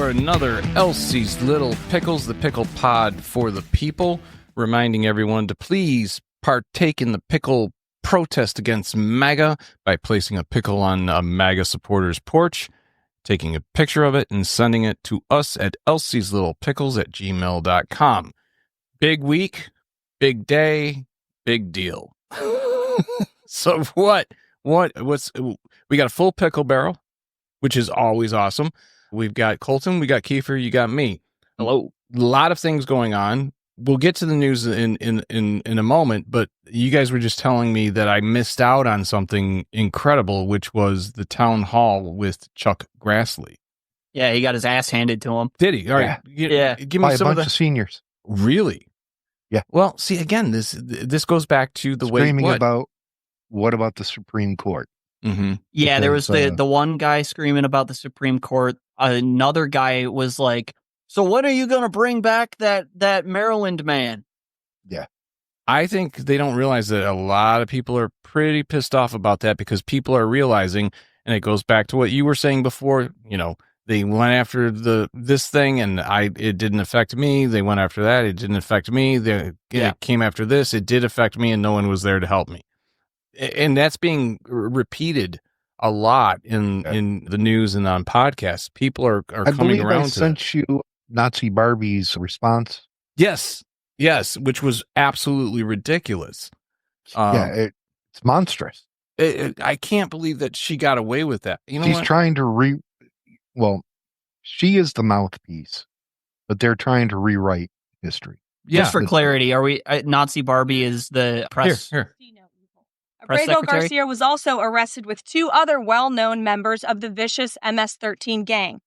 for another Elsie's Little Pickles, the pickle pod for the people, reminding everyone to please partake in the pickle protest against MAGA by placing a pickle on a MAGA supporter's porch, taking a picture of it, and sending it to us at elsie'slittlepickles@gmail.com. Big week, big day, big deal. So what's we got a full pickle barrel, which is always awesome. We've got Colton, we got Kiefer, you got me. Hello. A lot of things going on. We'll get to the news in a moment, but you guys were just telling me that I missed out on something incredible, which was the town hall with Chuck Grassley. Yeah, he got his ass handed to him. Did he? All right. Yeah. Give me By some a of bunch the of seniors. Really? Yeah. Well, see, again, this goes back to the Screaming way about what about the Supreme Court? Mm-hmm. Yeah, there was Because, the one guy screaming about the Supreme Court. Another guy was like, "So when are you going to bring back that Maryland man?" Yeah. I think they don't realize that a lot of people are pretty pissed off about that because people are realizing, and it goes back to what you were saying before, they went after this thing and it didn't affect me. They went after that. It didn't affect me. It came after this. It did affect me and no one was there to help me. And that's being repeated a lot in the news and on podcasts. People are coming around to sent you Nazi Barbie's response. Yes, which was absolutely ridiculous. It's monstrous. I can't believe that she got away with that. She's trying to she is the mouthpiece, but they're trying to rewrite history. Yeah. Just for clarity, are we Nazi Barbie is the press? Here. Press Abrego secretary? Garcia was also arrested with two other well-known members of the vicious MS-13 gang.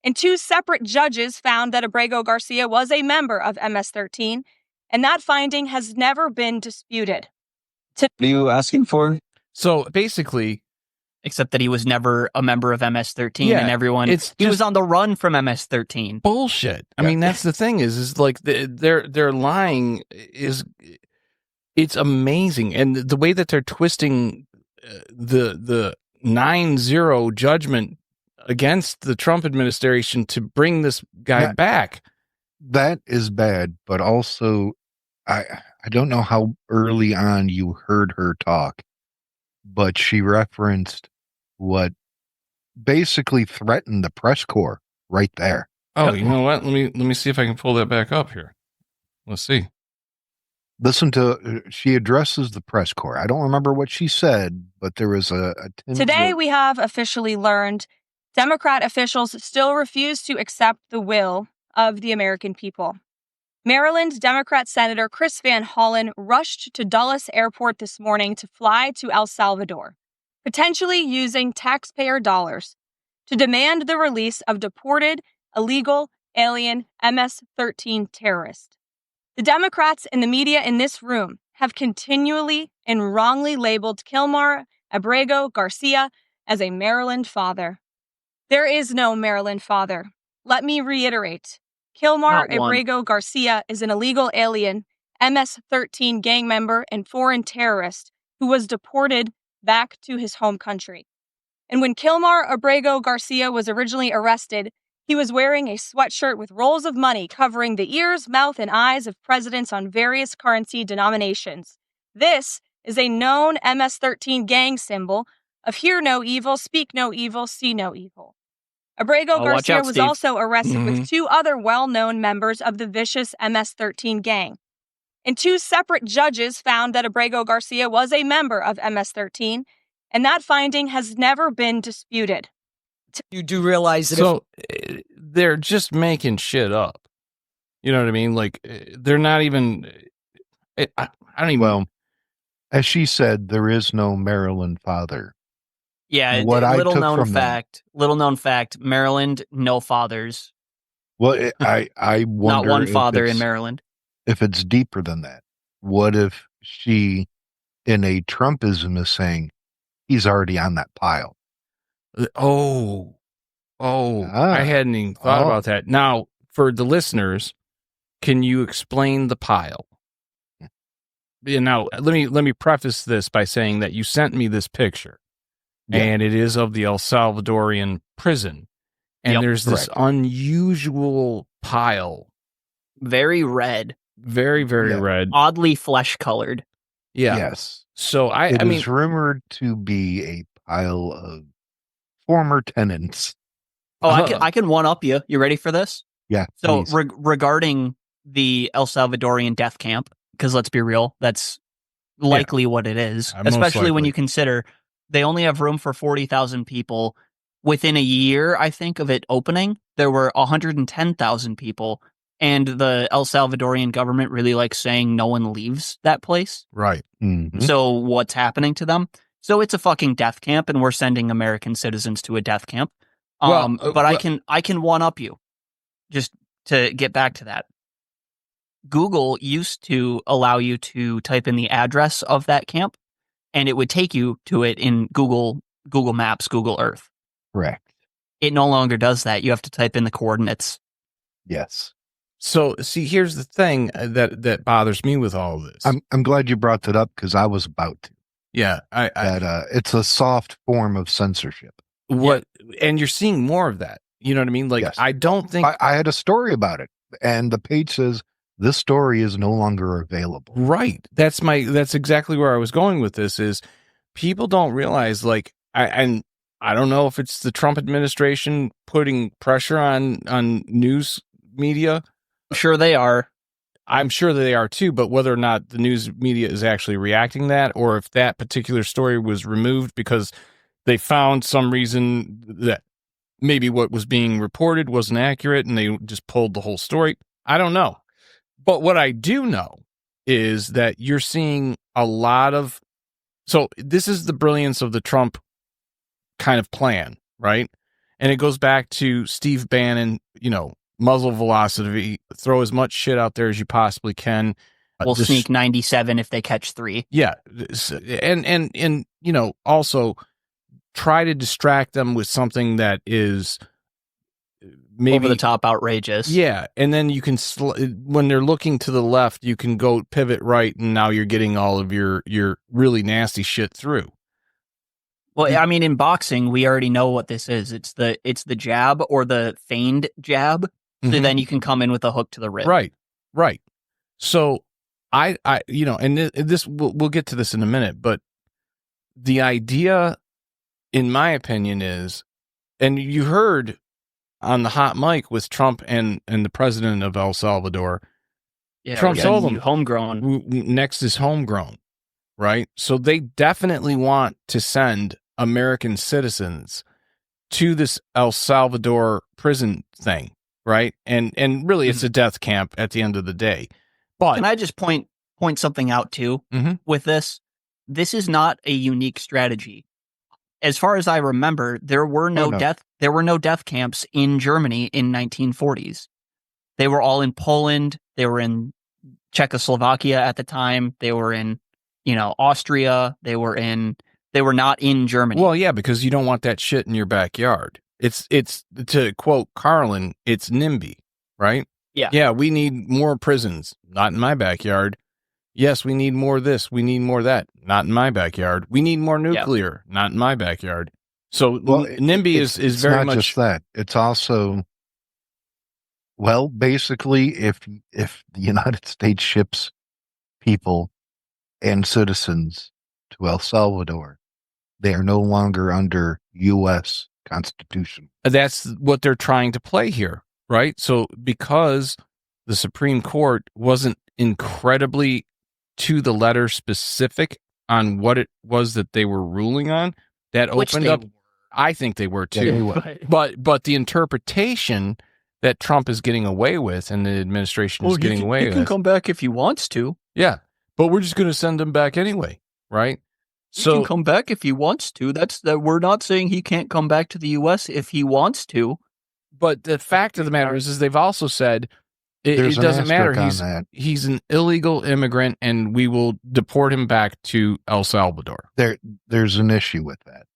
And two separate judges found that Abrego Garcia was a member of MS-13, and that finding has never been disputed. What are you asking for? So basically, Except that he was never a member of MS-13, Yeah, and everyone he was on the run from MS-13. bullshit. I mean, that's the thing is like their lying it's amazing, and the way that they're twisting the 9-0 judgment against the Trump administration to bring this guy back. That is bad, but also I don't know how early on you heard her talk, but she referenced what basically threatened the press corps right there. Oh, you know what? Let me see if I can pull that back up here. Let's see. Listen to, she addresses the press corps. I don't remember what she said, but there was a Today, we have officially learned Democrat officials still refuse to accept the will of the American people. Maryland Democrat Senator Chris Van Hollen rushed to Dulles Airport this morning to fly to El Salvador, potentially using taxpayer dollars, to demand the release of deported, illegal, alien MS-13 terrorists. The Democrats and the media in this room have continually and wrongly labeled Kilmar Abrego Garcia as a Maryland father. There is no Maryland father. Let me reiterate. Kilmar Abrego Garcia is an illegal alien, MS-13 gang member and foreign terrorist who was deported back to his home country. And when Kilmar Abrego Garcia was originally arrested, he was wearing a sweatshirt with rolls of money covering the ears, mouth, and eyes of presidents on various currency denominations. This is a known MS-13 gang symbol of hear no evil, speak no evil, see no evil. Abrego Garcia was also arrested with two other well-known members of the vicious MS-13 gang. And two separate judges found that Abrego Garcia was a member of MS-13, and that finding has never been disputed. You do realize that they're just making shit up. You know what I mean? Like they're not even. I don't even. Well, as she said, there is no Maryland father. Yeah, little known fact. Maryland, no fathers. Well, I wonder not one father in Maryland. If it's deeper than that, what if she, in a Trumpism, is saying he's already on that pile? I hadn't even thought about that. Now, for the listeners, can you explain the pile? Now, let me preface this by saying that you sent me this picture, and it is of the El Salvadorian prison. and there's this Correct. unusual pile. Very red. Very, very Yeah. red. Oddly flesh-colored. Yeah. Yes. So It I mean, is rumored to be a pile of former tenants. Oh, I can one-up you. You ready for this? Yeah. So please. regarding the El Salvadorian death camp, because let's be real, that's likely what it is, most especially when likely. you consider they only have room for 40,000 people. Within a year, I think, of it opening, there were 110,000 people, and the El Salvadorian government really likes saying no one leaves that place. right. Mhm. So what's happening to them? So it's a fucking death camp, and we're sending American citizens to a death camp. But I can one up you, just to get back to that. Google used to allow you to type in the address of that camp, and it would take you to it in Google Maps, Google Earth. Correct. It no longer does that. You have to type in the coordinates. Yes. So see, here's the thing that bothers me with all of this. I'm glad you brought that up because I was about to. Yeah, It's a soft form of censorship. And you're seeing more of that. You know what I mean? Like, Yes. I don't think I had a story about it, and the page says this story is no longer available. right. That's exactly where I was going with this. Is people don't realize, like, I don't know if it's the Trump administration putting pressure on news media. I'm sure they are. I'm sure they are too, but whether or not the news media is actually reacting to that, or if that particular story was removed because they found some reason that maybe what was being reported wasn't accurate and they just pulled the whole story. I don't know. But what I do know is that you're seeing a lot of, so this is the brilliance of the Trump kind of plan, right? And it goes back to Steve Bannon, muzzle velocity, throw as much shit out there as you possibly can. We'll sneak 97 if they catch 3. Yeah. And also try to distract them with something that is maybe over the top outrageous. Yeah. And then you can, when they're looking to the left, you can go pivot right. And now you're getting all of your really nasty shit through. Well, I mean, in boxing, we already know what this is. It's the jab or the feigned jab. So then you can come in with a hook to the rib. Right. So I and this we'll get to this in a minute, but the idea, in my opinion, is, and you heard on the hot mic with Trump and the president of El Salvador, Trump told them homegrown. Next is homegrown, right? So they definitely want to send American citizens to this El Salvador prison thing. Right. And really it's a death camp at the end of the day. But can I just point something out too with this? This is not a unique strategy. As far as I remember, there were no death camps in Germany in 1940s. They were all in Poland, they were in Czechoslovakia at the time, they were in, Austria, they were not in Germany. Well, yeah, because you don't want that shit in your backyard. It's to quote Carlin, it's NIMBY, right? Yeah. Yeah, we need more prisons. Not in my backyard. Yes, we need more this. We need more that. Not in my backyard. We need more nuclear. Not in my backyard. So NIMBY is very not much just that. It's also, well, basically, if the United States ships people and citizens to El Salvador, they are no longer under U.S. Constitution. That's what they're trying to play here, right? So because the Supreme Court wasn't incredibly to the letter specific on what it was that they were ruling on, that opened up. I think they were too. But the interpretation that Trump is getting away with and the administration is getting away with. He can come back if he wants to. Yeah, but we're just going to send him back anyway, right? He can come back if he wants to. We're not saying he can't come back to the U.S. if he wants to. But the fact of the matter is they've also said it doesn't matter. He's an illegal immigrant, and we will deport him back to El Salvador. There's an issue with that,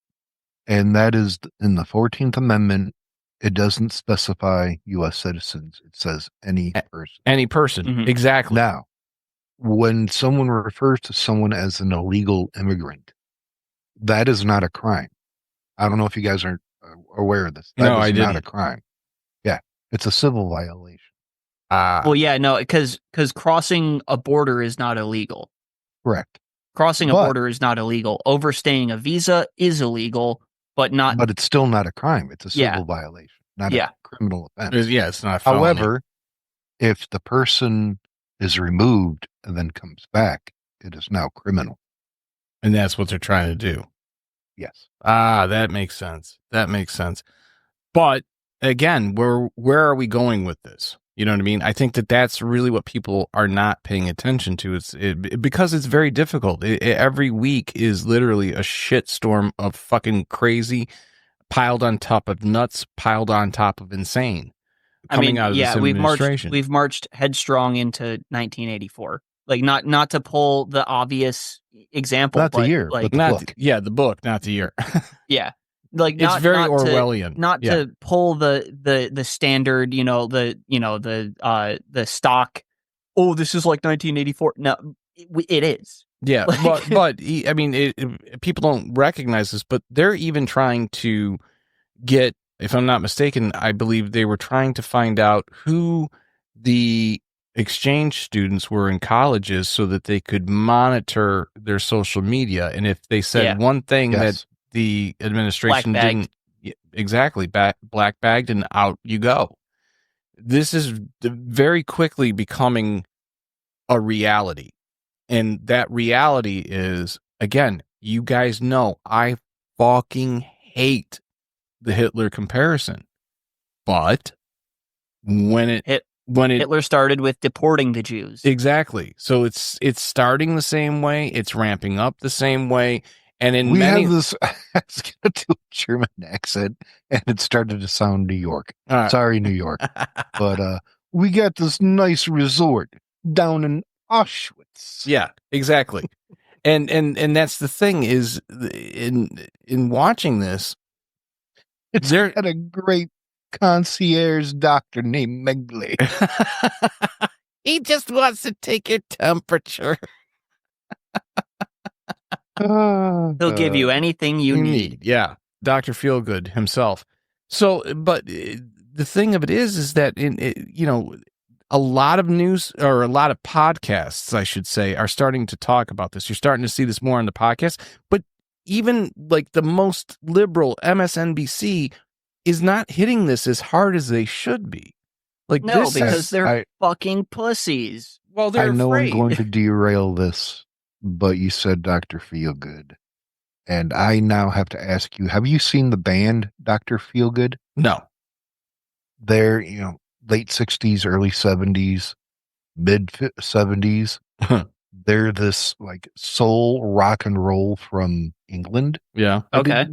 and that is in the 14th Amendment. It doesn't specify U.S. citizens. It says any person. Any person, exactly. Now, when someone refers to someone as an illegal immigrant, that is not a crime. I don't know if you guys are aware of this. No, I not didn't. a crime. Yeah, it's a civil violation. Well, yeah, no, because crossing a border is not illegal. Correct. Crossing a border is not illegal. Overstaying a visa is illegal, but not. But it's still not a crime. It's a civil violation, not a criminal offense. Yeah, it's not a felony. However, if the person is removed and then comes back, it is now criminal. And that's what they're trying to do. Yes. That makes sense. But again, where are we going with this? You know what I mean? I think that's really what people are not paying attention to. Because it's very difficult. Every week is literally a shitstorm of fucking crazy, piled on top of nuts, piled on top of insane. Coming out of this administration. We've marched headstrong into 1984. Like not to pull the obvious example, not the year, like but the book. The book, not the year. Yeah. Like it's very Orwellian. To pull the standard, the stock. Oh, this is like 1984. No, it is. Yeah, but I mean, people don't recognize this, but they're even trying to get. If I'm not mistaken, I believe they were trying to find out who the exchange students were in colleges so that they could monitor their social media, and if they said one thing that the administration didn't black bagged and out you go. This is very quickly becoming a reality. And that reality is, again, you guys know I fucking hate the Hitler comparison. But when Hitler started with deporting the Jews. Exactly. So it's starting the same way, it's ramping up the same way. And have this, I was going to do a German accent, and it started to sound New York. Sorry, New York. But we got this nice resort down in Auschwitz. Yeah, exactly. and that's the thing is, in watching this, it's got a great concierge doctor named Megley. He just wants to take your temperature. He'll give you anything you need. Yeah. Dr. Feelgood himself. So, but the thing of it is that, a lot of news or a lot of podcasts, I should say, are starting to talk about this. You're starting to see this more on the podcast, but even like the most liberal MSNBC is not hitting this as hard as they should be. Like, no, because they're fucking pussies. Well, they're I know afraid. I'm going to derail this, but you said Dr. Feelgood. And I now have to ask you, have you seen the band Dr. Feelgood? No. They're, late 60s, early 70s, mid 70s. They're this like soul rock and roll from England. Yeah. Okay.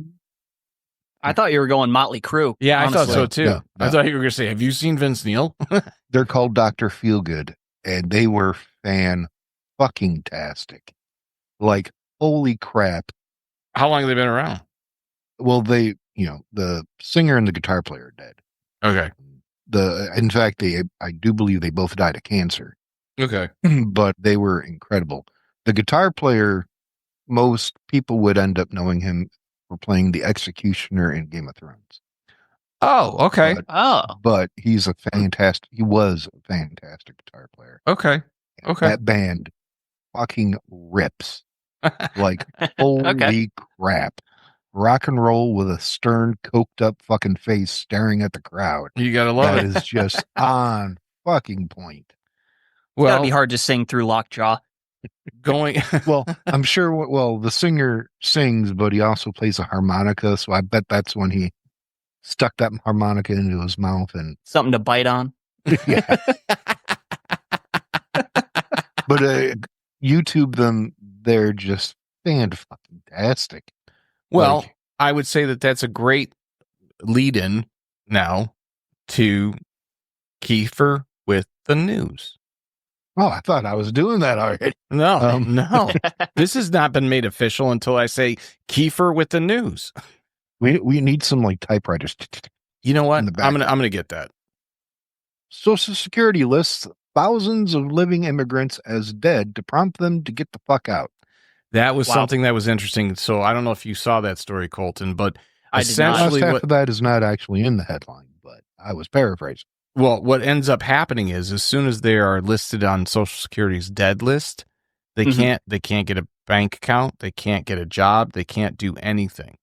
I thought you were going Motley Crue. Yeah, honestly. I thought so too. No. I thought you were going to say, have you seen Vince Neil? They're called Dr. Feelgood, and they were fan-fucking-tastic. Like, holy crap. How long have they been around? Well, the singer and the guitar player are dead. Okay. In fact, I do believe they both died of cancer. Okay. But they were incredible. The guitar player, most people would end up knowing him for playing the Executioner in Game of Thrones. Oh, okay. But he was a fantastic guitar player. Okay. That band fucking rips. Like, holy crap. Rock and roll with a stern, coked up fucking face staring at the crowd. You gotta love it. That is just on fucking point. Well, it's gotta be hard to sing through Lockjaw. Well, I'm sure, the singer sings, but he also plays a harmonica, so I bet that's when he stuck that harmonica into his mouth and something to bite on. Yeah. But YouTube them, they're just fan-fucking-tastic. Well, I would say that that's a great lead-in now to Kiefer with the news. Oh, I thought I was doing that already. No, no. This has not been made official until I say Kiefer with the news. We need some like typewriters. You know what? I'm gonna get that. Social Security lists thousands of living immigrants as dead to prompt them to get the fuck out. That was something that was interesting. So I don't know if you saw that story, Colton, but essentially half of that is not actually in the headline, but I was paraphrasing. Well, what ends up happening is as soon as they are listed on Social Security's dead list, they can't get a bank account, they can't get a job, they can't do anything.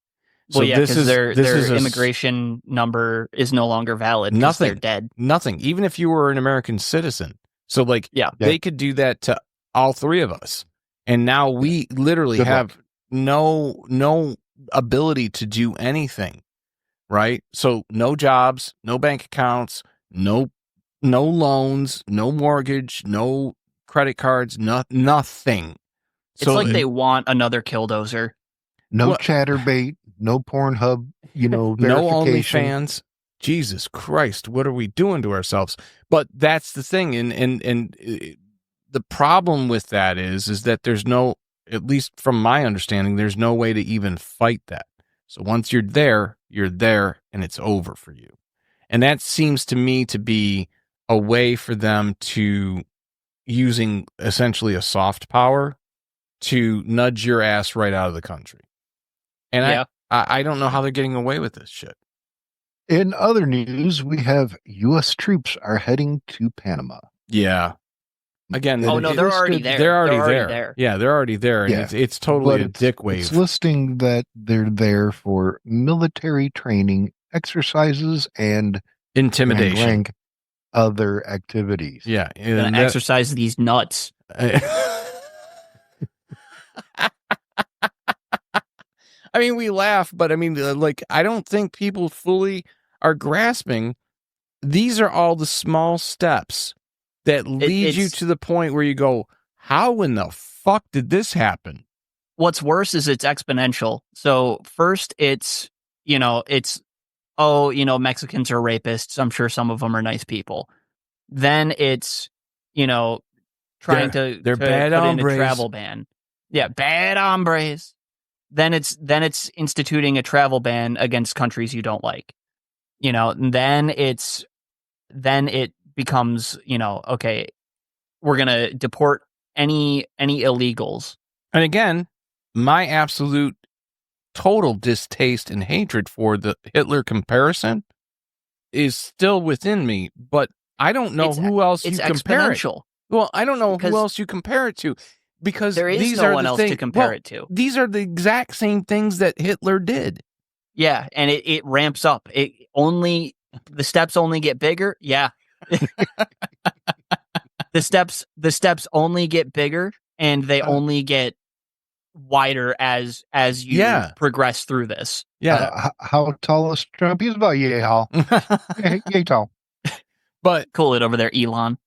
Well, yeah, because their immigration number is no longer valid. Nothing. They're dead. Nothing. Even if you were an American citizen. So, like, they could do that to all three of us. And now we literally have no ability to do anything. Right? So, no jobs, no bank accounts, no loans, no mortgage, no credit cards, nothing. It's like they want another Killdozer. No Chatterbait, no Pornhub, verification. No OnlyFans. Jesus Christ, what are we doing to ourselves? But that's the thing, and the problem with that is that there's no, at least from my understanding, there's no way to even fight that. So once you're there, and it's over for you. And that seems to me to be a way for them to using essentially a soft power to nudge your ass right out of the country. And I don't know how they're getting away with this shit. In other news, we have U.S. troops are heading to Panama. Yeah. Again, they're already there. They're already there. Yeah, they're already there. And it's totally a dick wave. It's listing that they're there for military training, exercises, and intimidation. Other activities. Yeah. And exercise these nuts. I mean, we laugh, but I mean, I don't think people fully are grasping. These are all the small steps that lead you to the point where you go, how in the fuck did this happen? What's worse is it's exponential. So first it's Mexicans are rapists. I'm sure some of them are nice people. Then it's, trying to bad put hombres. in a travel ban. Yeah, bad hombres. Then it's instituting a travel ban against countries you don't like. And then it becomes, okay, we're going to deport any illegals. And again, my absolute total distaste and hatred for the Hitler comparison is still within me, but I don't know who else you compare it. Well, I don't know who else you compare it to. Because there is no one else to compare it to. These are the exact same things that Hitler did. Yeah, and it ramps up. The steps only get bigger. Yeah. The steps only get bigger, and they only get wider as you progress through this. Yeah. How tall is Trump? He's about yay tall. Yay tall. But cool it over there, Elon.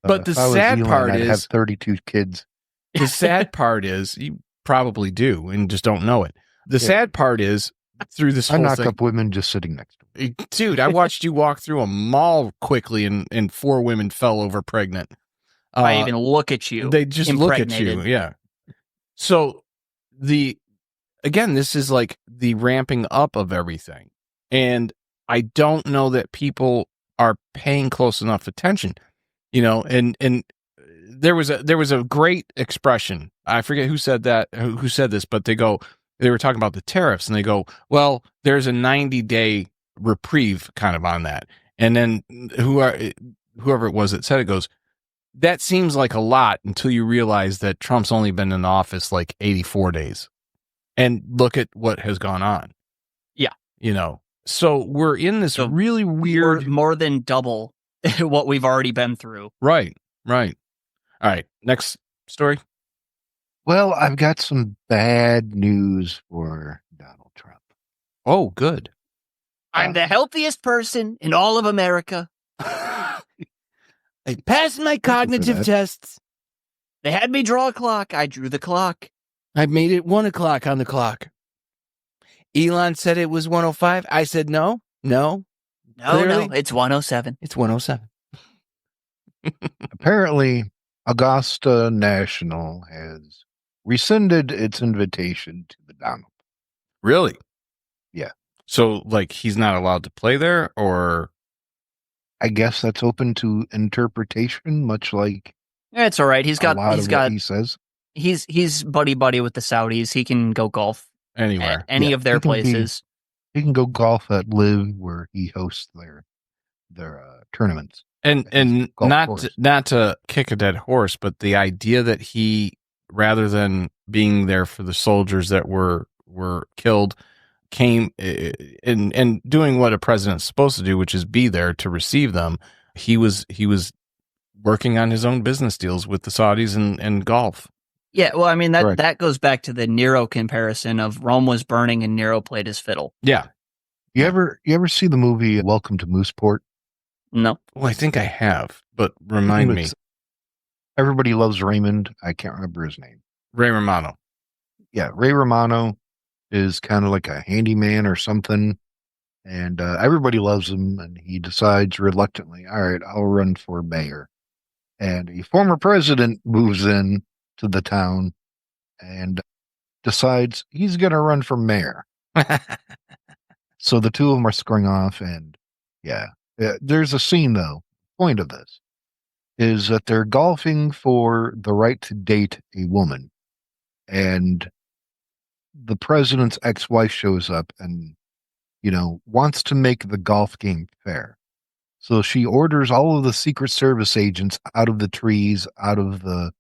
But the sad part is, I have 32 kids. The sad part is, you probably do and just don't know it. The sad part is, through this whole thing, I knock up women just sitting next to me. Dude, I watched you walk through a mall quickly and 4 women fell over pregnant. I even look at you. They just look at you. Yeah. So again, this is like the ramping up of everything. And I don't know that people are paying close enough attention, and there was a great expression. I forget who said that, who said this, but they were talking about the tariffs and they go, well, there's a 90-day reprieve kind of on that. And then whoever it was that said it goes, that seems like a lot until you realize that Trump's only been in office like 84 days. And look at what has gone on. Yeah. So we're in this really weird... More than double what we've already been through. Right. All right, next story. Well, I've got some bad news for Donald Trump. Oh, good. I'm the healthiest person in all of America. I passed my cognitive tests. They had me draw a clock. I drew the clock. I made it 1 o'clock on the clock. Elon said it was 1:05. I said no. No, it's 1:07. It's 1:07. Apparently, Augusta National has rescinded its invitation to the Donald. Really? Yeah. So, he's not allowed to play there, or? I guess that's open to interpretation, much like. Yeah, it's all right. He's got what he says. He's buddy with the Saudis. He can go golf anywhere, at any of their places. He can go golf at Live, where he hosts their tournaments. And not to kick a dead horse, but the idea that he, rather than being there for the soldiers that were killed, came and doing what a president's supposed to do, which is be there to receive them. He was working on his own business deals with the Saudis and golf. Yeah, well, I mean, that goes back to the Nero comparison of Rome was burning and Nero played his fiddle. Yeah. You ever see the movie Welcome to Mooseport? No. Well, I think I have, but remind me. Everybody loves Raymond. I can't remember his name. Ray Romano. Yeah, Ray Romano is kind of like a handyman or something, and everybody loves him, and he decides reluctantly, all right, I'll run for mayor. And a former president moves in to the town and decides he's going to run for mayor. So the two of them are squaring off, and there's a scene, though. Point of this is that they're golfing for the right to date a woman, and the president's ex-wife shows up and, wants to make the golf game fair. So she orders all of the Secret Service agents out of the trees, out of the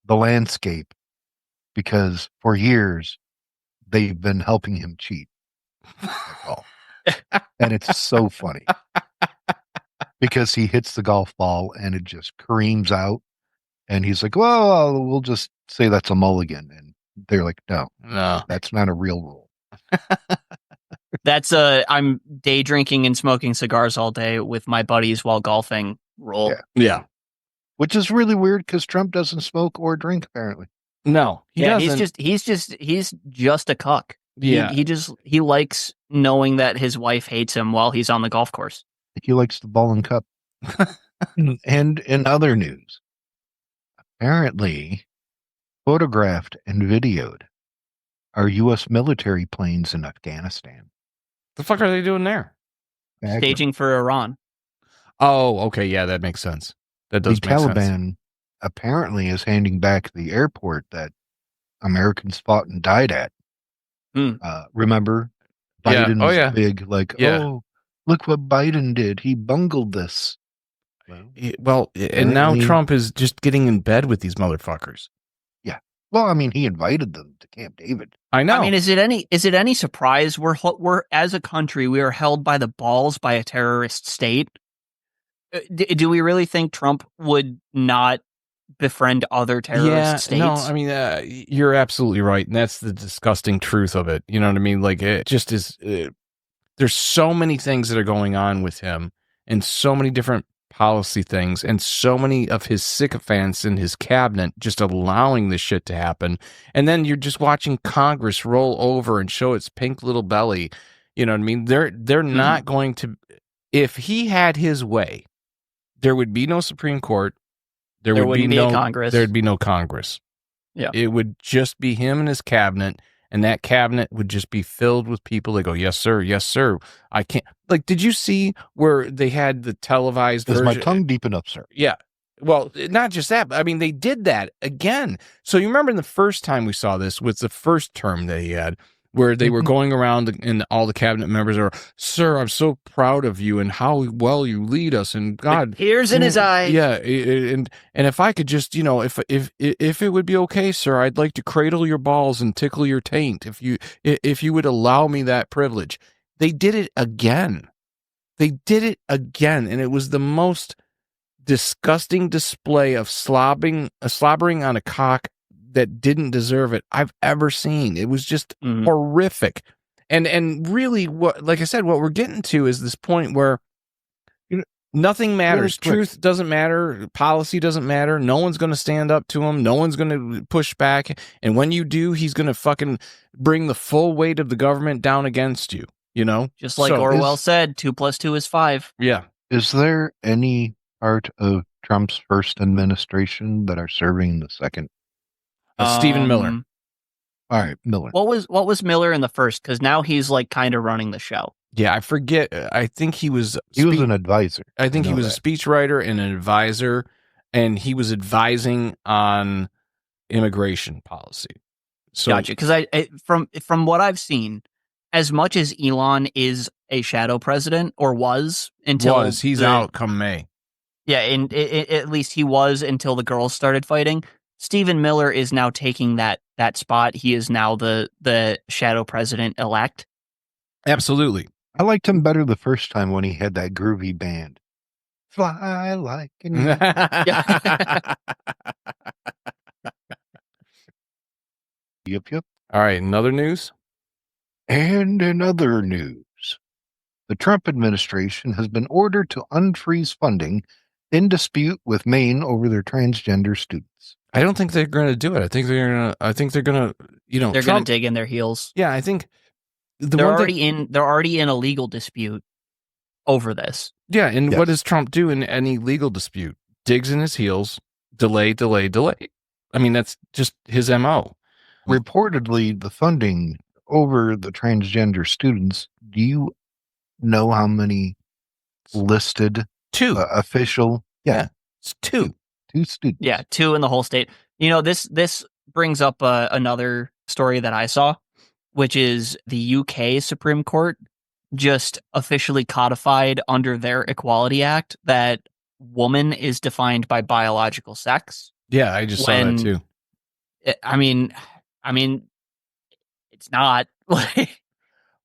landscape, because for years they've been helping him cheat. And it's so funny because he hits the golf ball and it just careens out, and he's like, well, we'll just say that's a mulligan. And they're like, no, that's not a real rule. That's I'm day drinking and smoking cigars all day with my buddies while golfing rule. Yeah. Which is really weird because Trump doesn't smoke or drink, apparently. No, he doesn't. He's just a cuck. Yeah. He likes knowing that his wife hates him while he's on the golf course. He likes the ball and cup. And in other news, apparently photographed and videoed are U.S. military planes in Afghanistan. The fuck are they doing there? Staging for Iran. Oh, okay. Yeah, that makes sense. That does the make Taliban sense. Apparently is handing back the airport that Americans fought and died at. Remember? Biden's big, look what Biden did. He bungled this. Well, and now Trump is just getting in bed with these motherfuckers. Yeah. Well, I mean, he invited them to Camp David. I know. I mean, is it any surprise we're as a country, we are held by the balls by a terrorist state? Do we really think Trump would not befriend other terrorist states? No, I mean, you're absolutely right. And that's the disgusting truth of it. You know what I mean? Like, it just is. There's so many things that are going on with him and so many different policy things and so many of his sycophants in his cabinet just allowing this shit to happen. And then you're just watching Congress roll over and show its pink little belly. You know what I mean? They're not going to. If he had his way, there would be no Supreme Court. There would be no Congress. There'd be no Congress. Yeah. It would just be him and his cabinet, and that cabinet would just be filled with people that go, yes, sir, yes, sir. I can't. Like, did you see where they had the televised version? Is my tongue deep enough, sir? Yeah. Well, not just that, but I mean, they did that again. So you remember the first time we saw this was the first term that he had, where they were going around and all the cabinet members are, sir, I'm so proud of you and how well you lead us. And God, tears in his eyes. Yeah. And if I could just, if it would be okay, sir, I'd like to cradle your balls and tickle your taint. If you would allow me that privilege. They did it again. And it was the most disgusting display of slobbering on a cock that didn't deserve it I've ever seen. It was just horrific. And really, like I said, what we're getting to is this point where nothing matters. Truth doesn't matter. Policy doesn't matter. No one's going to stand up to him. No one's going to push back. And when you do, he's going to fucking bring the full weight of the government down against you, Just like Orwell said, 2 + 2 is 5. Yeah. Is there any part of Trump's first administration that are serving the second? Stephen Miller. All right, Miller. What was Miller in the first? Because now he's like kind of running the show. Yeah, I forget. I think he was. He was an advisor. I think he was a speechwriter and an advisor, and he was advising on immigration policy. So, gotcha. Because from what I've seen, as much as Elon is a shadow president, or was until he's out come May. Yeah, and at least he was until the girls started fighting. Stephen Miller is now taking that spot. He is now the shadow president elect. Absolutely. I liked him better the first time when he had that groovy band. Fly like an eagle. Yep. All right, another news? And in other news, the Trump administration has been ordered to unfreeze funding in dispute with Maine over their transgender students. I don't think they're going to do it. I think they're going to, they're going to dig in their heels. Yeah, I think they're already in a legal dispute over this. Yeah, and yes. What does Trump do in any legal dispute? Digs in his heels, delay. I mean, that's just his MO. Reportedly, the funding over the transgender students, do you know how many listed? 2 official? Yeah, it's 2. 2 students. Yeah, 2 in the whole state. This brings up another story that I saw, which is the UK Supreme Court just officially codified under their Equality Act that woman is defined by biological sex. Yeah, I just saw that too. I mean, it's not.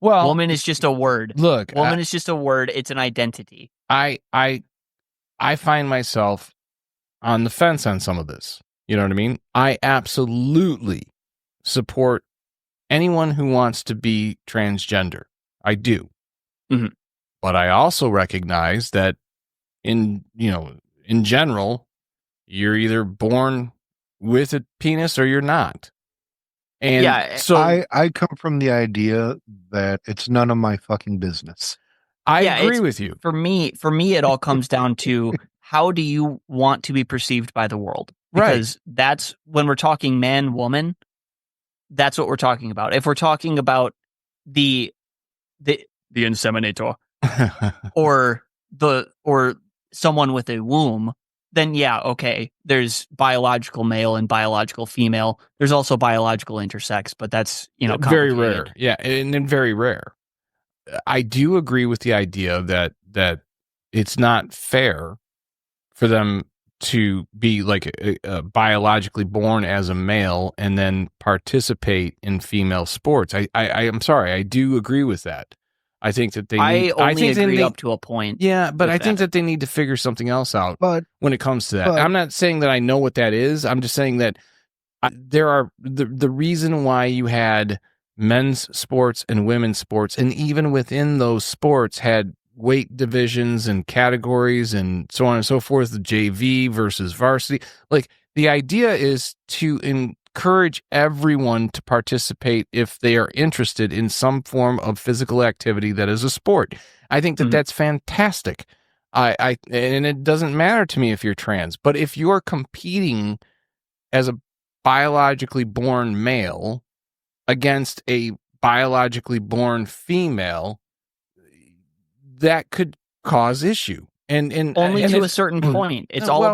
Well, woman is just a word. Look, woman is just a word. It's an identity. I find myself on the fence on some of this. You know what I mean? I absolutely support anyone who wants to be transgender. I do. Mm-hmm. But I also recognize that in general, you're either born with a penis or you're not. And yeah, so I come from the idea that it's none of my fucking business. I agree with you. For me, it all comes down to how do you want to be perceived by the world? Because that's when we're talking man, woman, that's what we're talking about. If we're talking about the inseminator or someone with a womb, then yeah, okay, there's biological male and biological female. There's also biological intersex, but that's, very rare. Yeah, and very rare. I do agree with the idea that it's not fair for them to be like biologically born as a male and then participate in female sports. I'm sorry, I do agree with that. I think that I agree up to a point. Yeah, but I think that they need to figure something else out when it comes to that. I'm not saying that I know what that is. I'm just saying that there are the reason why you had men's sports and women's sports, and even within those sports had weight divisions and categories and so on and so forth, the JV versus varsity. Like, the idea is to encourage everyone to participate if they are interested in some form of physical activity that is a sport. I think that that's fantastic. And it doesn't matter to me if you're trans, but if you're competing as a biologically born male against a biologically born female, that could cause issue. And only to a certain point. It's all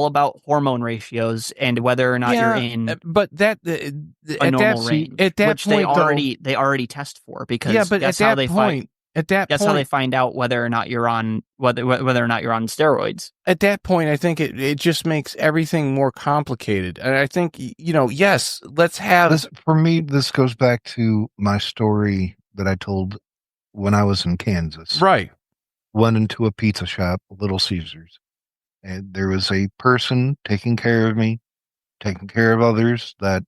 about hormone ratios and whether or not you're in but that a normal range, at that which point, they already test for, because but that's at how that they point, how they find out whether or not you're on whether or not you're on steroids. At that point, I think it just makes everything more complicated. And I think, yes, let's have this. For me, this goes back to my story that I told when I was in Kansas. Right. Went into a pizza shop, Little Caesars, and there was a person taking care of me, taking care of others that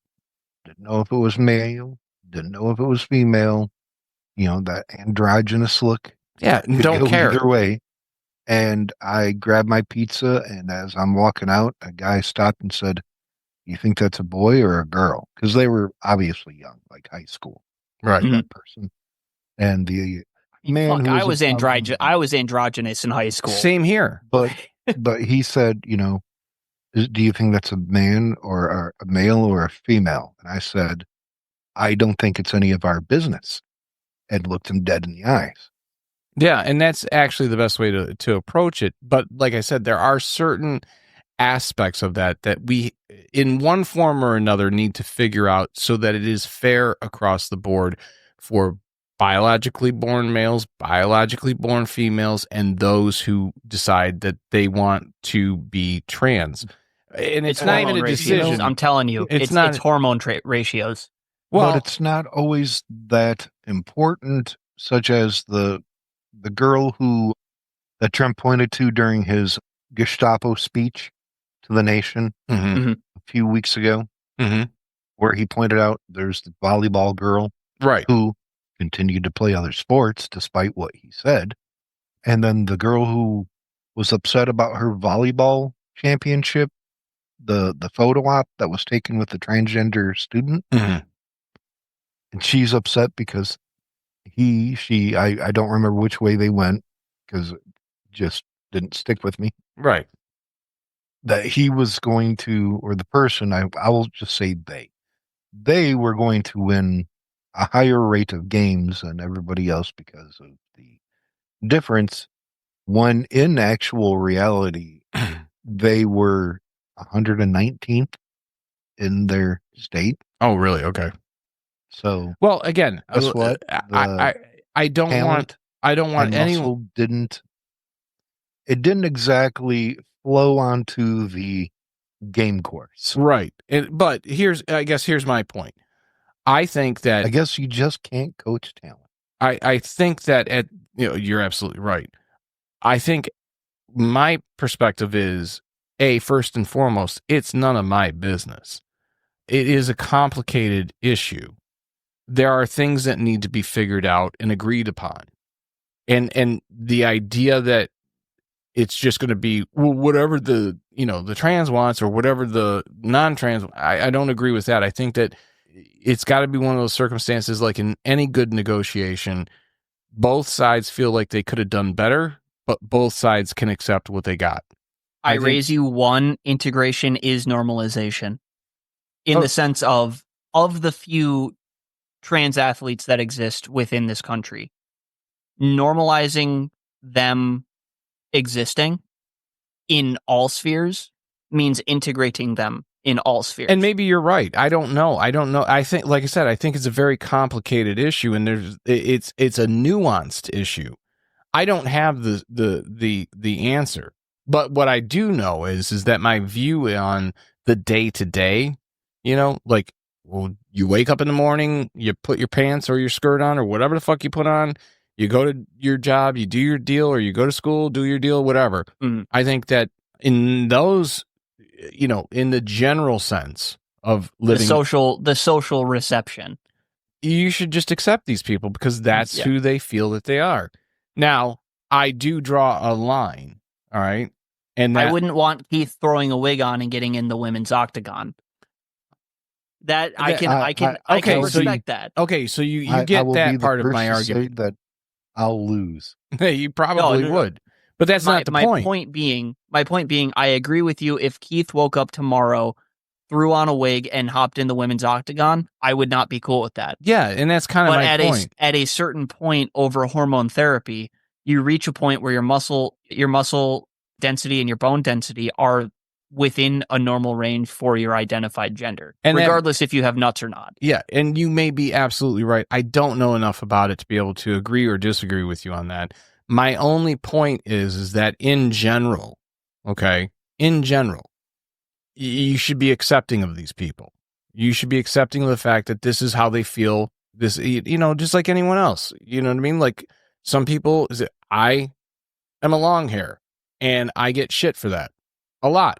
didn't know if it was male, didn't know if it was female, that androgynous look. Yeah, don't care. Either way. And I grabbed my pizza, and as I'm walking out, a guy stopped and said, "You think that's a boy or a girl?" Because they were obviously young, like high school. Right. That person. And the man who I was androgynous in high school. Same here. But he said, do you think that's a man or a male or a female? And I said, I don't think it's any of our business, and looked him dead in the eyes. Yeah, and that's actually the best way to approach it. But like I said, there are certain aspects of that we, in one form or another, need to figure out so that it is fair across the board for biologically born males, biologically born females, and those who decide that they want to be trans. And it's not even a decision. I'm telling you, it's hormone ratios. Well, but it's not always that important, such as the girl that Trump pointed to during his Gestapo speech to the nation a few weeks ago, where he pointed out there's the volleyball girl who continued to play other sports despite what he said. And then the girl who was upset about her volleyball championship, the photo op that was taken with the transgender student. And she's upset because I don't remember which way they went because it just didn't stick with me. Right. That he was going to, or the person, I will just say they were going to win a higher rate of games than everybody else because of the difference, when in actual reality, they were 119th in their state. Oh, really? Okay. So, well, again, guess what? I don't want anyone didn't exactly flow onto the game course. Right. But here's my point. I think that I guess you just can't coach talent. I think that you're absolutely right. I think my perspective is, first and foremost, it's none of my business. It is a complicated issue. There are things that need to be figured out and agreed upon. And the idea that it's just going to be whatever the trans wants or whatever the non-trans, I don't agree with that. I think that it's got to be one of those circumstances, like in any good negotiation, both sides feel like they could have done better, but both sides can accept what they got. I raise you one, integration is normalization. In the sense of the few trans athletes that exist within this country, normalizing them existing in all spheres means integrating them in all spheres. And maybe you're right. I don't know. I think, like I said, I think it's a very complicated issue, and it's a nuanced issue. I don't have the answer, but what I do know is that my view on the day to day, like, well, you wake up in the morning, you put your pants or your skirt on or whatever the fuck you put on, you go to your job, you do your deal, or you go to school, do your deal, whatever. I think that in those, in the general sense of living, the social reception, you should just accept these people because that's who they feel that they are. Now, I do draw a line, all right? And I wouldn't want Keith throwing a wig on and getting in the women's octagon. I can respect that. Okay, so you get that part of my argument. That I'll lose. You probably would, but that's not the point. My point being, I agree with you. If Keith woke up tomorrow, threw on a wig, and hopped in the women's octagon, I would not be cool with that. Yeah, and that's kind of my point. At a certain point over hormone therapy, you reach a point where your muscle density and your bone density are within a normal range for your identified gender, and regardless if you have nuts or not. Yeah, and you may be absolutely right. I don't know enough about it to be able to agree or disagree with you on that. My only point is that in general, you should be accepting of these people. You should be accepting of the fact that this is how they feel. This, just like anyone else. You know what I mean? Like some people, I am a long hair and I get shit for that a lot.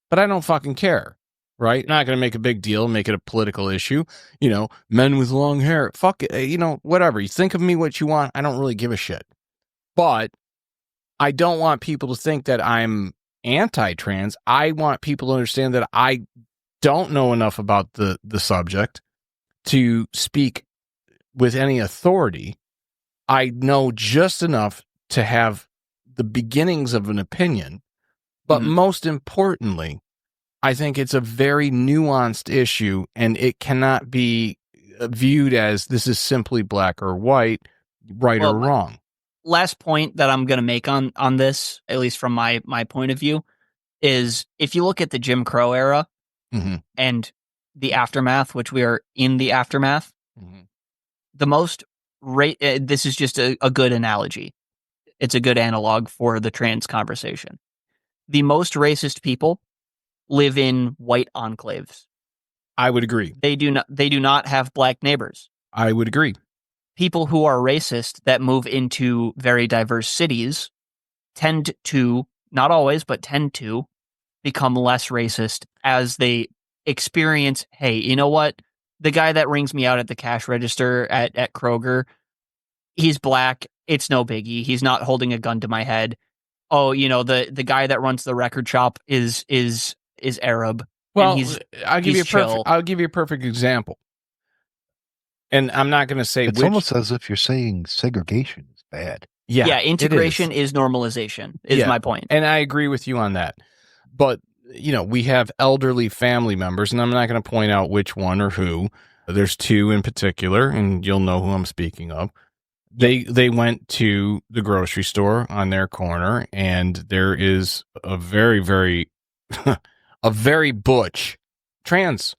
But I don't fucking care, right? Not going to make a big deal, make it a political issue. Men with long hair, fuck it, whatever. You think of me what you want. I don't really give a shit. But I don't want people to think that I'm anti-trans. I want people to understand that I don't know enough about the subject to speak with any authority. I know just enough to have the beginnings of an opinion. But most importantly, I think it's a very nuanced issue, and it cannot be viewed as this is simply black or white, right or wrong. Last point that I'm going to make on this, at least from my point of view, is if you look at the Jim Crow era and the aftermath, which we are in the aftermath, the most this is just a good analogy. It's a good analog for the trans conversation. The most racist people live in white enclaves. I would agree. They do not have black neighbors. I would agree. People who are racist that move into very diverse cities tend to, not always, but tend to become less racist as they experience, hey, you know what? The guy that rings me out at the cash register at Kroger, he's black. It's no biggie. He's not holding a gun to my head. Oh, you know, the guy that runs the record shop is Arab. Well, I'll give you a perfect example. And I'm not going to say it's almost as if you're saying segregation is bad. Yeah, integration is normalization, is my point. And I agree with you on that. But, you know, we have elderly family members, and I'm not going to point out which one or who. There's two in particular, and you'll know who I'm speaking of. They went to the grocery store on their corner, and there is a very, very, a very butch trans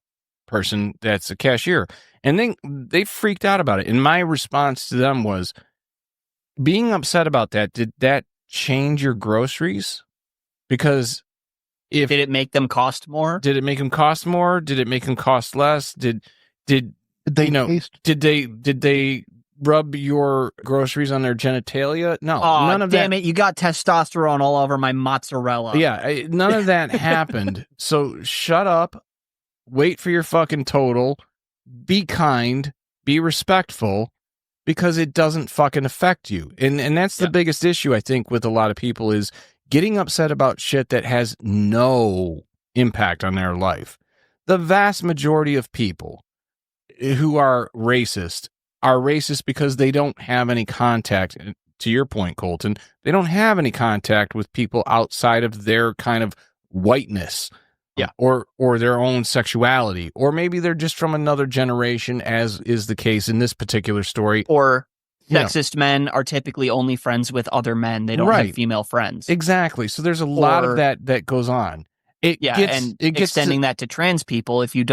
person that's a cashier. And they freaked out about it. And my response to them was, being upset about that, did that change your groceries? Because did it make them cost more? Did it make them cost more? Did it make them cost less? Did they rub your groceries on their genitalia? No, none of that. Damn it, you got testosterone all over my mozzarella. Yeah, none of that happened. So shut up, wait for your fucking total, be kind, be respectful, because it doesn't fucking affect you. And that's the biggest issue, I think, with a lot of people is getting upset about shit that has no impact on their life. The vast majority of people who are racist because they don't have any contact, to your point, Colton, they don't have any contact with people outside of their kind of whiteness. Yeah. Or their own sexuality. Or maybe they're just from another generation, as is the case in this particular story. Or sexist men are typically only friends with other men. They don't have female friends. Exactly. So there's a lot of that goes on. Extending that to trans people, if you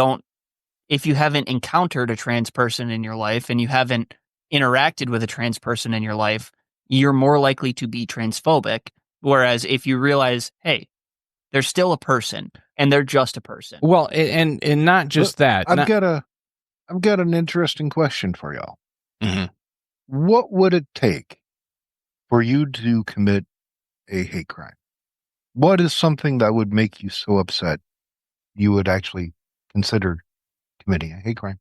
haven't encountered a trans person in your life and you haven't interacted with a trans person in your life, you're more likely to be transphobic. Whereas if you realize, hey, they're still a person, and they're just a person. Well, and not just that. I've got an interesting question for y'all. Mm-hmm. What would it take for you to commit a hate crime? What is something that would make you so upset you would actually consider committing a hate crime?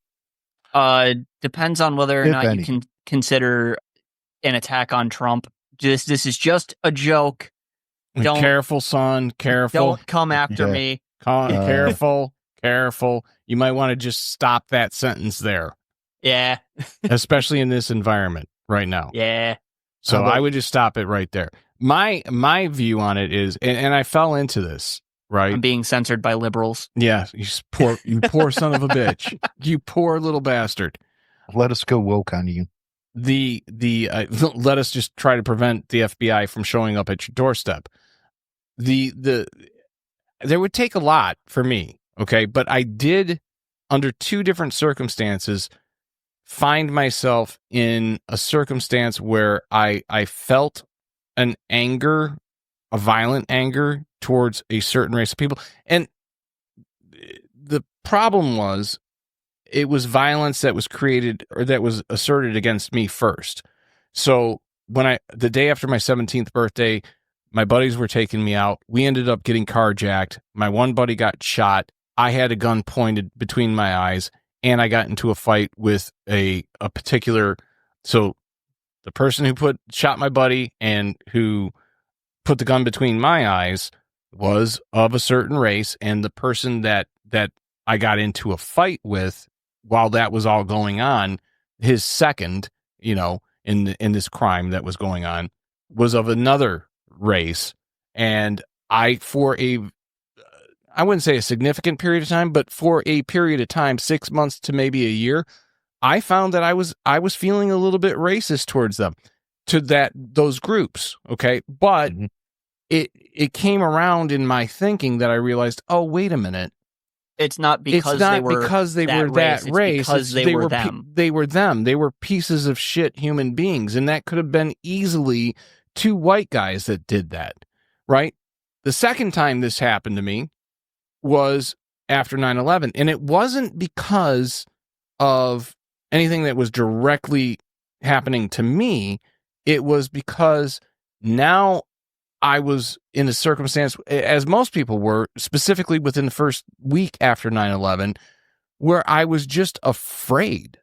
Depends on whether or not you can consider an attack on Trump. This is just a joke. Careful, son. Careful. Don't come after me. Careful. You might want to just stop that sentence there. Yeah. Especially in this environment right now. Yeah. So I would just stop it right there. My view on it is, and I fell into this, right? I'm being censored by liberals. Yeah. You poor son of a bitch. You poor little bastard. Let us go woke on you. Let us just try to prevent the FBI from showing up at your doorstep. There would take a lot for me, okay? But I did, under two different circumstances, find myself in a circumstance where I felt an anger, a violent anger towards a certain race of people. And the problem was, it was violence that was created or that was asserted against me first. So the day after my 17th birthday, my buddies were taking me out. We ended up getting carjacked. My one buddy got shot. I had a gun pointed between my eyes, and I got into a fight with a particular. So the person who shot my buddy and who put the gun between my eyes was of a certain race, and the person that I got into a fight with while that was all going on, his second, in this crime that was going on, was of another race. And I wouldn't say a significant period of time, but for a period of time, 6 months to maybe a year, I found that I was feeling a little bit racist towards them, to those groups. Okay. But it came around in my thinking that I realized, oh, wait a minute. It's not because they were that race. Because they were them. They were them. They were pieces of shit human beings. And that could have been easily 2 white guys that did that, right? The second time this happened to me was after 9/11. And it wasn't because of anything that was directly happening to me. It was because now I was in a circumstance, as most people were, specifically within the first week after 9/11, where I was just afraid.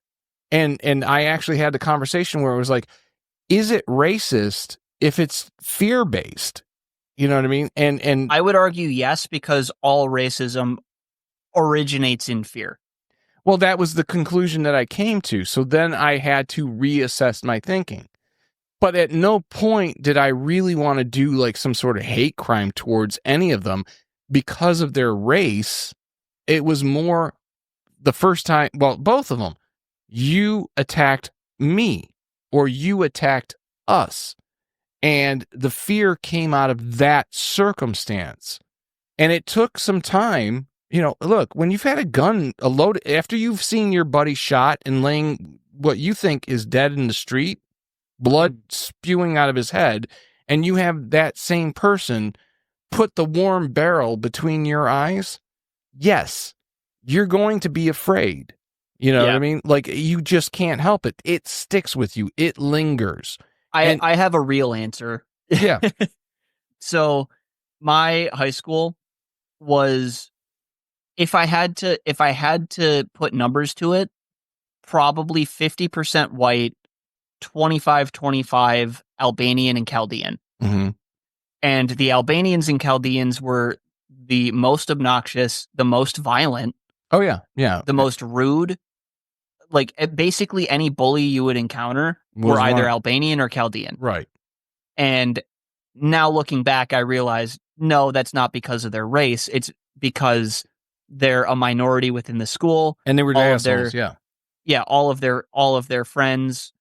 And I actually had the conversation where it was like, is it racist if it's fear-based? You know what I mean? And I would argue yes, because all racism originates in fear. Well, that was the conclusion that I came to. So then I had to reassess my thinking. But at no point did I really want to do like some sort of hate crime towards any of them because of their race. It was more the first time, well, both of them. You attacked me or you attacked us. And the fear came out of that circumstance. And it took some time. You know, look, when you've had a gun, a load, after you've seen your buddy shot and laying what you think is dead in the street, blood spewing out of his head, and you have that same person put the warm barrel between your eyes, yes, you're going to be afraid. You know what I mean? Like, you just can't help it. It sticks with you. It lingers. I have a real answer. Yeah. So my high school was, if I had to put numbers to it, probably 50% white, 25-25 Albanian and Chaldean. Mm-hmm. And the Albanians and Chaldeans were the most obnoxious, the most violent. Oh, yeah. Yeah. The most rude. Like, basically any bully you would encounter were either Albanian or Chaldean. Right. And now looking back, I realize, no, that's not because of their race. It's because they're a minority within the school. And they were assholes, yeah. Yeah, all of their friends,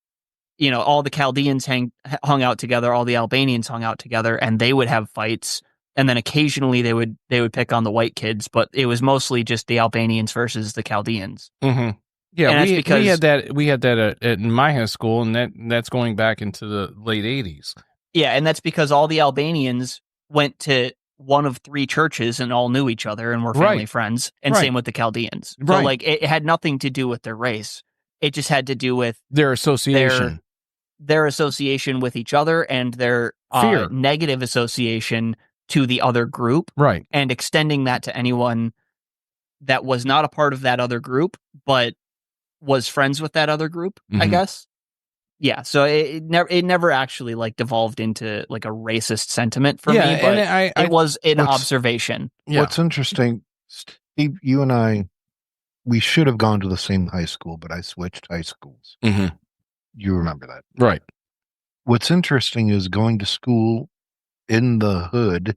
you know, all the Chaldeans hung out together, all the Albanians hung out together, and they would have fights. And then occasionally they would pick on the white kids, but it was mostly just the Albanians versus the Chaldeans. Mm-hmm. Yeah, we had that at my high school, and that's going back into the late 80s. Yeah, and that's because all the Albanians went to one of 3 churches and all knew each other and were family friends, and same with the Chaldeans. So, like, it had nothing to do with their race. It just had to do with their association. Their association with each other and their negative association to the other group. Right. And extending that to anyone that was not a part of that other group, but was friends with that other group, I guess. Yeah, so it never actually like devolved into like a racist sentiment for me, but it was an observation. Yeah. What's interesting, Steve, you and I, we should have gone to the same high school, but I switched high schools. Mm-hmm. You remember that. Right. What's interesting is going to school in the hood.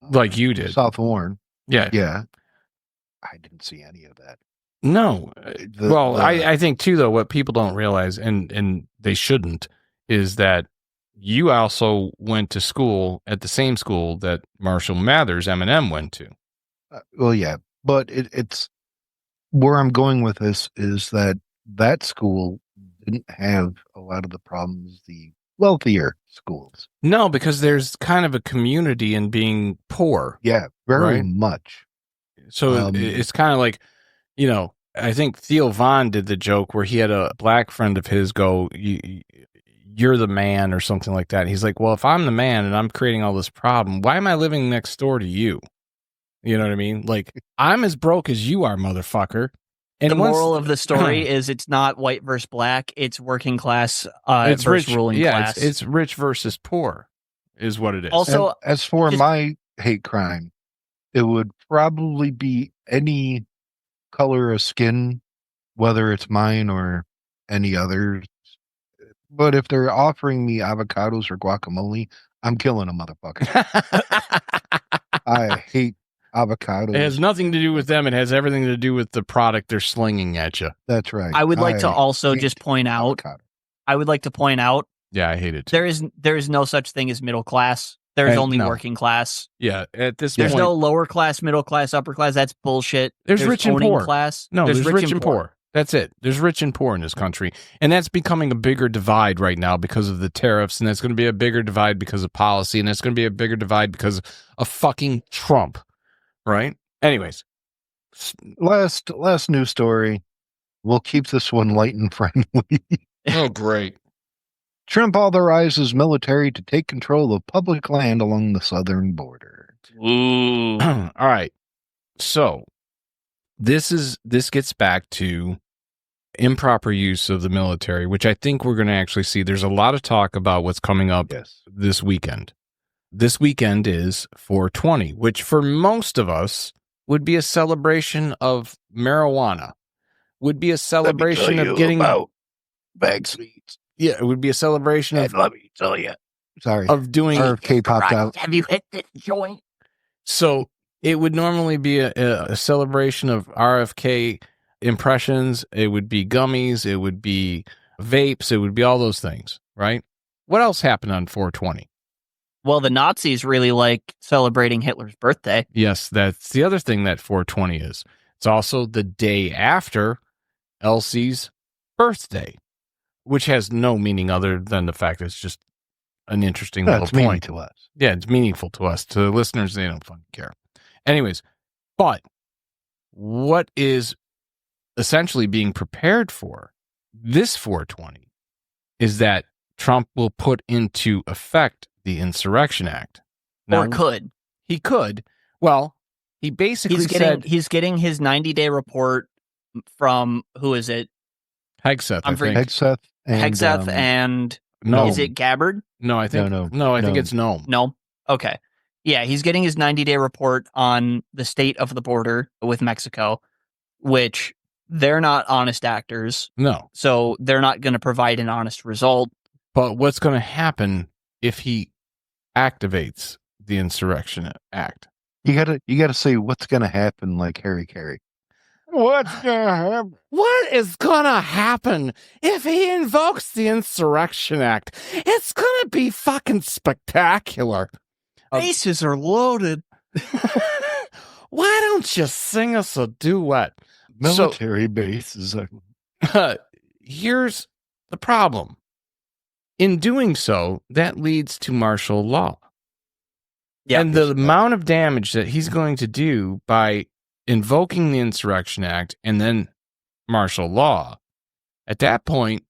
Like you did. South Warren. Yeah. Yeah. I didn't see any of that. No. I think, too, though, what people don't realize, and they shouldn't, is that you also went to school at the same school that Marshall Mathers, Eminem, went to. Well, yeah. But it's where I'm going with this is that school didn't have a lot of the problems the wealthier schools. No, because there's kind of a community in being poor. Yeah, very much. So it's kind of like, you know, I think Theo Von did the joke where he had a black friend of his go, you're the man or something like that. He's like, well, if I'm the man and I'm creating all this problem, why am I living next door to you? You know what I mean? Like, I'm as broke as you are, motherfucker. And the moral of the story is it's not white versus black. It's working class it's versus rich, ruling class. It's rich versus poor is what it is. Also, and as for my hate crime, it would probably be any color of skin, whether it's mine or any others. But if they're offering me avocados or guacamole, I'm killing a motherfucker. I hate avocados. It has nothing to do with them. It has everything to do with the product they're slinging at you. That's right. I would like to also just point out. Avocado. I would like to point out. Yeah, I hate it too. There is no such thing as middle class. There's only working class. Yeah, at this there's point. There's no lower class, middle class, upper class. That's bullshit. There's rich and poor. Class. No, there's rich and poor. That's it. There's rich and poor in this country. And that's becoming a bigger divide right now because of the tariffs. And that's going to be a bigger divide because of policy. And that's going to be a bigger divide because of fucking Trump. Right? Anyways. Last news story. We'll keep this one light and friendly. Oh, great. Trump authorizes military to take control of public land along the southern border. Ooh. All right. So this gets back to improper use of the military, which I think we're going to actually see. There's a lot of talk about what's coming up this weekend. This weekend is 420, which for most of us would be a celebration of marijuana, would be a celebration of getting about vaccines. Yeah, it would be a celebration of. Let me tell you. Sorry. Of doing. RFK popped out. Have you hit this joint? So it would normally be a celebration of RFK impressions. It would be gummies. It would be vapes. It would be all those things, right? What else happened on 420? Well, the Nazis really like celebrating Hitler's birthday. Yes, that's the other thing that 420 is. It's also the day after Elsie's birthday, which has no meaning other than the fact that it's just an interesting little point to us. Yeah, it's meaningful to us. To the listeners, they don't fucking care. Anyways, but what is essentially being prepared for this 420 is that Trump will put into effect the Insurrection Act. Now, or could. He could. Well, he basically said... He's getting his 90-day report from, who is it? Hegseth, I think. Hegseth and no. Is it Gabbard? No, I think no. I think it's Noam. No. Okay. Yeah, he's getting his 90-day report on the state of the border with Mexico, which they're not honest actors. No. So they're not going to provide an honest result. But what's going to happen if he activates the Insurrection Act? You gotta say what's going to happen, like Harry Carey. What's gonna happen? What is gonna happen if he invokes the Insurrection Act? It's gonna be fucking spectacular. Bases are loaded. Why don't you sing us a duet? Military bases. Here's the problem. In doing so, that leads to martial law. Yeah, and the amount of damage that he's going to do by invoking the Insurrection Act and then martial law, at that point,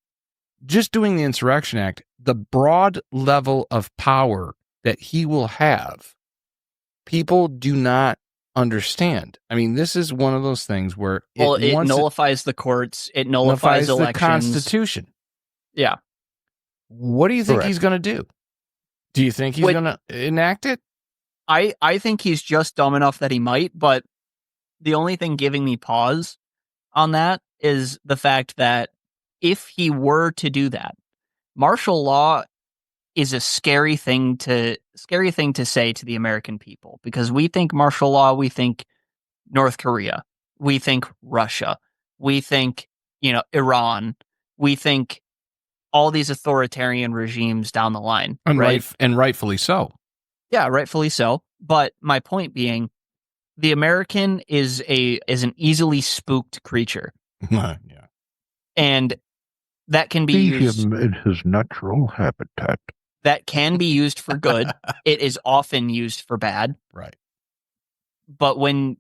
just doing the Insurrection Act, the broad level of power that he will have, people do not understand. I mean, this is one of those things where it nullifies the courts, it nullifies elections. The Constitution. Yeah. What do you think he's going to do? Do you think he's going to enact it? I think he's just dumb enough that he might, but the only thing giving me pause on that is the fact that if he were to do that, martial law is a scary thing to say to the American people, because we think martial law, we think North Korea, we think Russia, we think, Iran, we think all these authoritarian regimes down the line, and right? And rightfully so. Yeah, rightfully so. But my point being, the American is an easily spooked creature. Yeah. And that can be used in his natural habitat. That can be used for good. It is often used for bad. Right. But when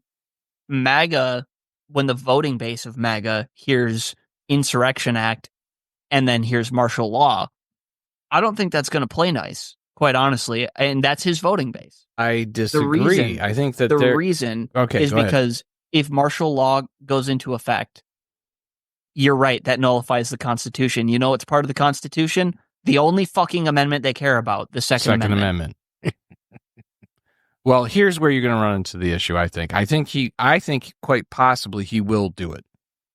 the voting base of MAGA hears Insurrection Act and then hears martial law, I don't think that's going to play nice, quite honestly. And that's his voting base. I disagree. I think that the reason is because if martial law goes into effect, you're right, that nullifies the Constitution. You know, it's part of the Constitution. The only fucking amendment they care about, the Second Amendment. Well, here's where you're going to run into the issue, I think. I think quite possibly he will do it.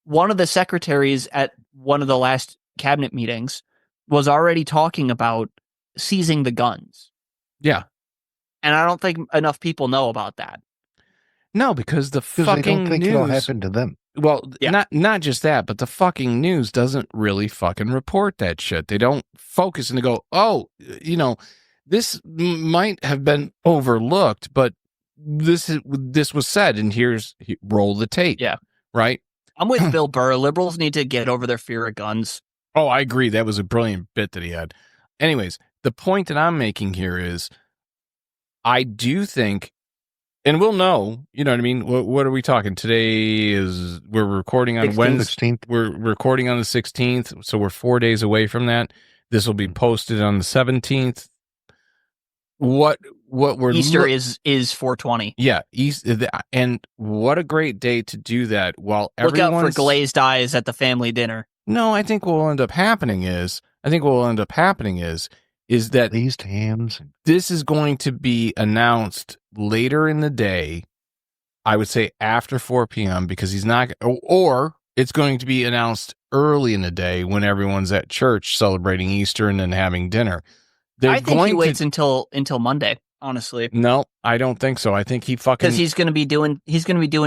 One of the secretaries at one of the last cabinet meetings was already talking about seizing the guns. Yeah. And I don't think enough people know about that. No, because the fucking they don't think news it'll happen to them. Well, not just that, but the fucking news doesn't really fucking report that shit. They don't focus and they go, oh, this might have been overlooked, but this was said, and roll the tape. Yeah. Right? I'm with Bill Burr. Liberals need to get over their fear of guns. Oh, I agree. That was a brilliant bit that he had. Anyways, the point that I'm making here is I do think, and we'll know, you know what I mean? What are we talking? Today we're recording on Wednesday. 16th. We're recording on the 16th, so we're 4 days away from that. This will be posted on the 17th. What we're Easter is 420. Yeah, and what a great day to do that while everyone's... Look out for glazed eyes at the family dinner. No, I think what will end up happening is that glazed hams. This is going to be announced later in the day. I would say after 4 p.m. because he's not, or it's going to be announced early in the day when everyone's at church celebrating Easter and then having dinner. I think he waits until Monday. Honestly, no, I don't think so. I think he because he's going to be doing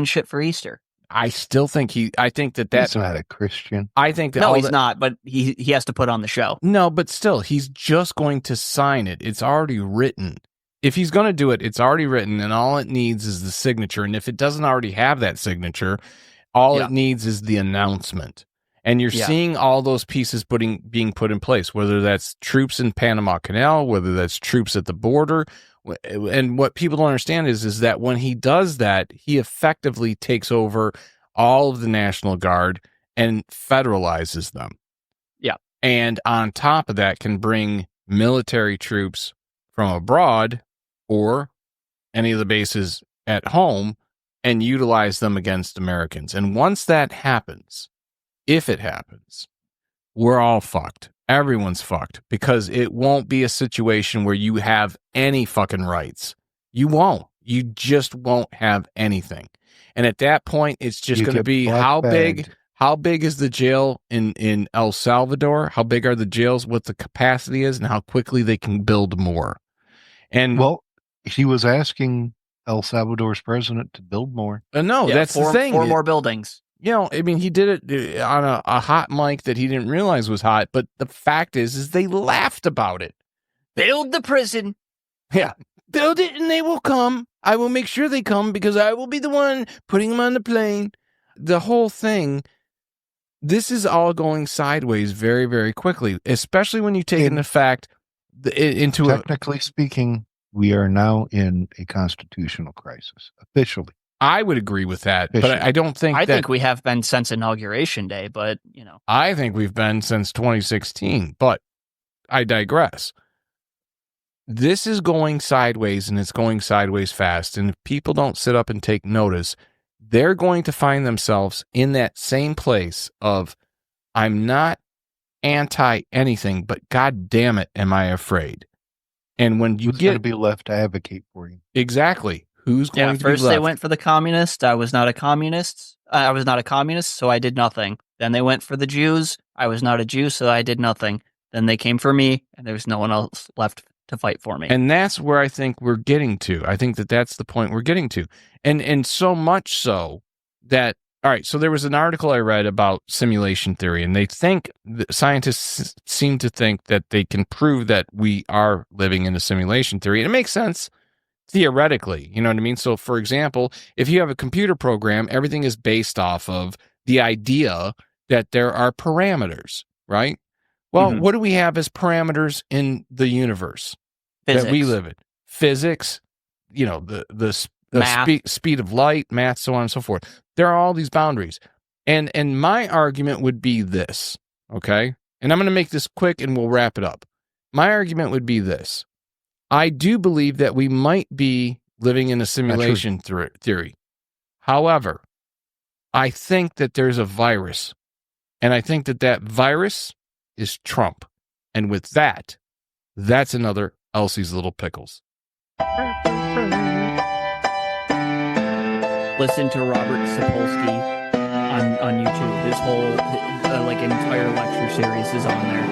shit for Easter. I still think he's not a Christian. I think that he's not, but he has to put on the show. No, but still, he's just going to sign it. It's already written. If he's going to do it, it's already written, and all it needs is the signature. And if it doesn't already have that signature, all it needs is the announcement. And you're seeing all those pieces being put in place, whether that's troops in Panama Canal, whether that's troops at the border. And what people don't understand is that when he does that, he effectively takes over all of the National Guard and federalizes them. Yeah. And on top of that, can bring military troops from abroad or any of the bases at home and utilize them against Americans. And once that happens, if it happens, we're all fucked. Everyone's fucked because it won't be a situation where you have any fucking rights. You won't. You just won't have anything. And at that point, it's just going to be how big is the jail in El Salvador? How big are the jails? What the capacity is and how quickly they can build more. And well, he was asking El Salvador's president to build more. No, that's the thing. 4 more buildings. You know, I mean, he did it on a hot mic that he didn't realize was hot. But the fact is they laughed about it. Build the prison. Yeah. Build it and they will come. I will make sure they come because I will be the one putting them on the plane. The whole thing, this is all going sideways very, very quickly, especially when you take into fact into technically speaking, we are now in a constitutional crisis officially. I would agree with that, but I don't think I think we have been since Inauguration Day, but, you know. I think we've been since 2016, but I digress. This is going sideways, and it's going sideways fast, and if people don't sit up and take notice, they're going to find themselves in that same place of, I'm not anti-anything, but God damn it, am I afraid? And when you Who's going to be left to advocate for you? Exactly. Who's going to be left? First they went for the communists. I was not a communist. So I did nothing. Then they went for the Jews. I was not a Jew, so I did nothing. Then they came for me, and there was no one else left to fight for me. And that's where I think we're getting to. I think that that's the point we're getting to. And so much so that, all right, so there was an article I read about simulation theory, and they think, scientists seem to think that they can prove that we are living in a simulation theory. And it makes sense theoretically, you know what I mean? So, for example, if you have a computer program, everything is based off of the idea that there are parameters, right? Well, what do we have as parameters in the universe that we live in? Physics, you know, the speed of light, math, so on and so forth. There are all these boundaries. And my argument would be this, okay? And I'm going to make this quick and we'll wrap it up. My argument would be this. I do believe that we might be living in a simulation theory. However, I think that there's a virus. And I think that virus is Trump. And with that, that's another Elsie's Little Pickles. Listen to Robert Sapolsky on YouTube. His whole entire lecture series is on there.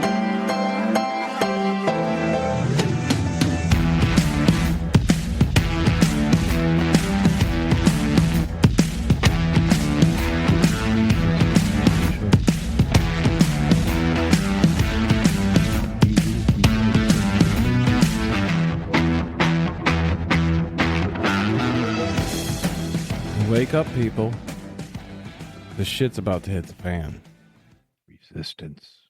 Wake up, people. The shit's about to hit the fan. Resistance.